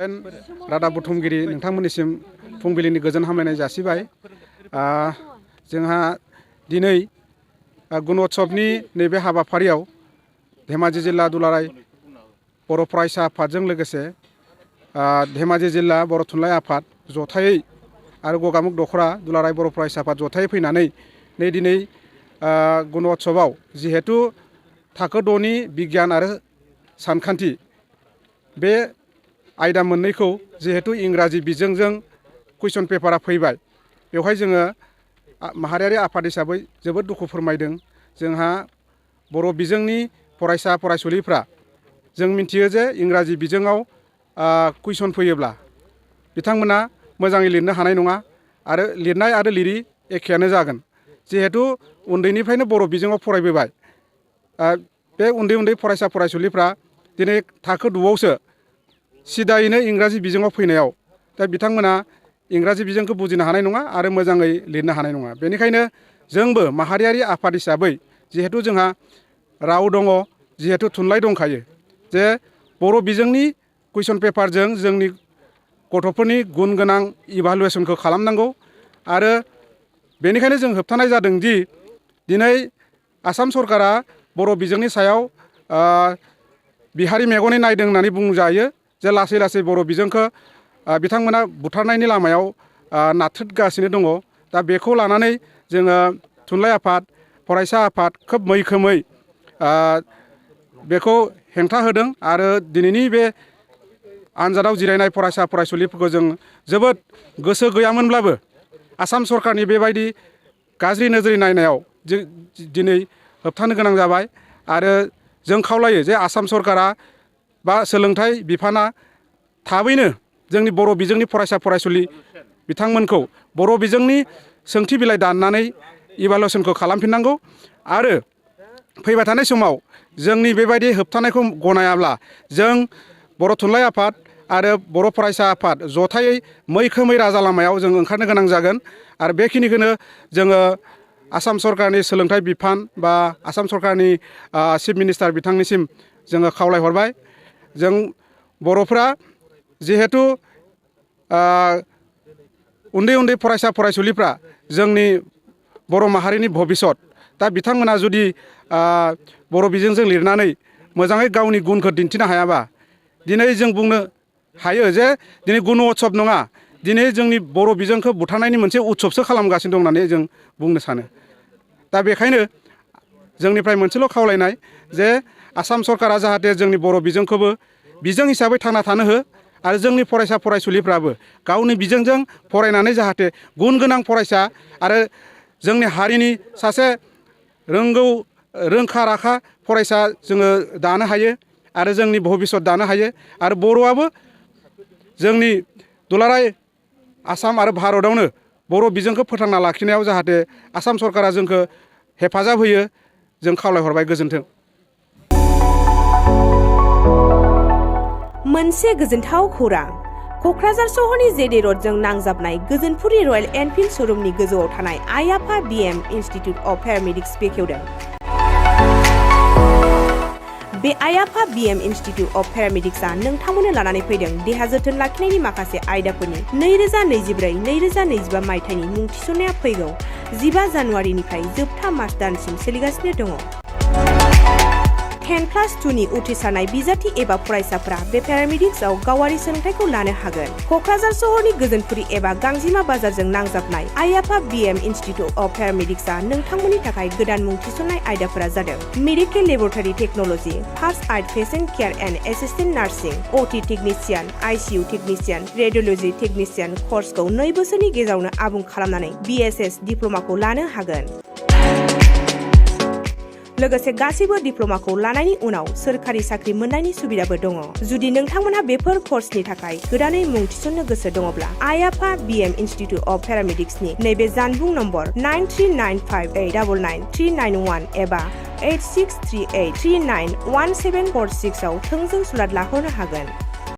रादाब बुथुमगिरि नोंथांमोननिसिम फुंबिलिनि गोजोन हामलायनाय जासिबाय। जोंहा दिनै गुणोत्सवनि नैबे हाबाफारियाव धेमाजि जिल्ला दुलाराय बर' फरायसा आफादजों लोगोसे धेमाजि जिल्ला बर' थुनलाइ आफाद जथायै आरो गगामुख दख'रा दुलाराय बर' फरायसा आफाद जथायै फैनानै दिनै गुणोत्सवआव जिहेतु थाखो 6नि बिगियान आरो सानखान्थि बे आयदा मोननैखौ जिहेतु इंराजि बिजोंजों कुइसन पेपारा फैबाय, बेवहाय जोङो माहारियारि आफाद हिसाबै जोबोद दुखु फोरमायदों। जोंहा बर' बिजोंनि फरायसा फरायसुलिफ्रा जों मिथियो जे इंराजि बिजोङाव कुइसन फैयोब्ला बिथांमोना मोजाङै लिरनो हानाय नङा आरो लिरनाय आरो लिरि एखेयानो जागोन। जिहेतु उन्दैनिफ्रायनो बर' बिजोङाव फरायबोबाय, बे उन्दै उन्दै फरायसा फरायसुलिफ्रा दिनै थाखो 2आवसो सिदायैनो इंराजि बिजोङाव फैनायाव दा बिथांमोना इंराजि बिजोंखौ बुजिनो हानाय नङा आरो मोजाङै लिरनो हानाय नङा। बेनिखायनो जोंबो माहारियारि आफाद हिसाबै जिहेतु जोंहा राव दङ, जिहेतु थुनलाइ दंखायो, जे बर' बिजोंनि कुइसन पेपारजों जोंनि गथ'फोरनि गुन गोनां इभालुएसनखौ खालामनांगौ। आरो बेनिखायनो जों होबथानाय जादों दि दिनै आसाम सरकारा बर' बिजोंनि सायाव बिहारि मेगनै नायदों होननानै बुंजायो जे लासै लासै बर' बिजोंखौ बिथांमोना बुथारनायनि लामायाव नाथ्रोदगासिनो दङ। दा बेखौ लानानै जोङो थुनलाइ आफाद, फरायसा आफाद खोब मैखोमै बेखौ हेंथा होदों आरो दिनैनि बे आनजादाव जिरायनाय फरायसा फरायसुलिफोरखौ जों जोबोद गोसो गैयामोनब्लाबो आसाम सरकारनि बेबायदि गाज्रि नोजोरै नायनायाव दिनै होबथानो गोनां जाबाय। आरो जों खावलायो जे आसाम सरकारा बा सोलोंथाइ बिफाना थाबैनो जोंनि बर' बिजोंनि फरायसा फरायसुलि बिथांमोनखौ बर' बिजोंनि सोंथि बिलाइ दाननानै इभालुएसनखौ खालामफिननांगौ। आरो फैबाय थानाय समाव जोंनि बेबायदि होबथानायखौ गनायाब्ला जों बर' थुनलाइ आफाद आरो बर' फरायसा आफाद जथायै मैखोमै राजा लामायाव जों ओंखारनो गोनां जागोन। आरो बेखिनिखौनो जोङो आसाम सरकारनि सोलोंथाइ बिफान बा आसाम सरकारनि चिफ मिनिस्टार बिथांनिसिम जोङो खावलायहरबाय। जों बर'फ्रा जिहेतु उन्दै उन्दै फरायसा फरायसुलिफ्रा जोंनि बर' माहारिनि भबिसत, दा बिथांमोना जुदि बर' बिजोंजों लिरनानै मोजाङै गावनि गुनखौ दिन्थिनो हायाबा दिनै जों बुंनो हायो जे दिनै गुणोत्सव नङा, दिनै जोंनि बर' बिजोंखौ बुथारनायनि मोनसे उत्सबसो खालामगासिनो दं होननानै जों बुंनो सानो। दा बेखायनो जोंनिफ्राय मोनसेल' खावलायनाय जे आसाम सरकारा जाहाथे जोंनि बर' बिजोंखौबो बिजों हिसाबै थांना थानो हो आरो जोंनि फरायसा फरायसुलिफ्राबो गावनि बिजोंजों फरायनानै जाहाथे गुन गोनां फरायसा आरो जोंनि हारिनि सासे रोंखा राखा फरायसा जोङो दानो हायो आरो जोंनि भबिसत दानो हायो। आरो बर'आबो जोंनि दुलाराय आसाम आरो भारतआवनो बर' बिजोंखौ फोथांना लाखिनायाव जाहाथे आसाम सरकारा जोंखौ हेफाजाब होयो, जों खावलायहरबाय। गोजोन्थों। मोनसे गोजोनथाव खौरां। क'क्राझार सहरनि जेडि र'डजों नांजाबनाय गोजोनपुरि रयेल एनफिल्ड श'रुमनि गोजौआव थानाय आइ आफा बिएम इनस्टिट्युट अफ पेरामेडिक्स बेखेवदों। बे आइ आफा बिएम इनस्टिट्युट अफ पेरामेडिक्सआ नोंथांमोननो लानानै फैदों देहा जोथोन लाखिनायनि माखासे आयदाफोरनि 2024-2025 मायथाइनि मुं थिसननाया फैगौ 15 जानुवारिनिफ्राय जोबथा मार्च दानसिम सोलिगासिनो दङ। 10+2नि उथ्रिसारनाय बिजाथि एबा फरायसाफोरा बे पेरामेडिक्सआव गावारि सोलोंथाइखौ लानो हागोन। क'क्राझार सहरनि गोजोनपुरि एबा गांजिमा बाजारजों नांजाबनाय आइ आफा बिएम इनस्टिट्युट अफ पेरामेडिक्सआ नोंथांमोननि थाखाय गोदान मुं थिसननाय आयदाफोरा जादों medical laboratory technology, first aid patient care and assistant nursing, OT technician, ICU technician, radiology technician कर्सखौ 2 बोसोरनि गेजेरावनो आबुं खालामनानै बिएसएस डिप्ल'माखौ लानो हागोन। लोगोसे गासैबो डिप्ल'माखौ लानायनि उनाव सोरखारि साख्रि मोननायनि सुबिदाबो दङ। जुदि नोंथांमोनहा बेफोर कर्सनि थाखाय गोदानै मुं थिसननो गोसो दङब्ला आइ आफा बिएम इनस्टिट्युट अफ पेरामेडिक्सनि नैबे जानबुं नम्बर 9395899391 एबा 8638391746 आव थोंजों सुलाद लाहरनो हागोन।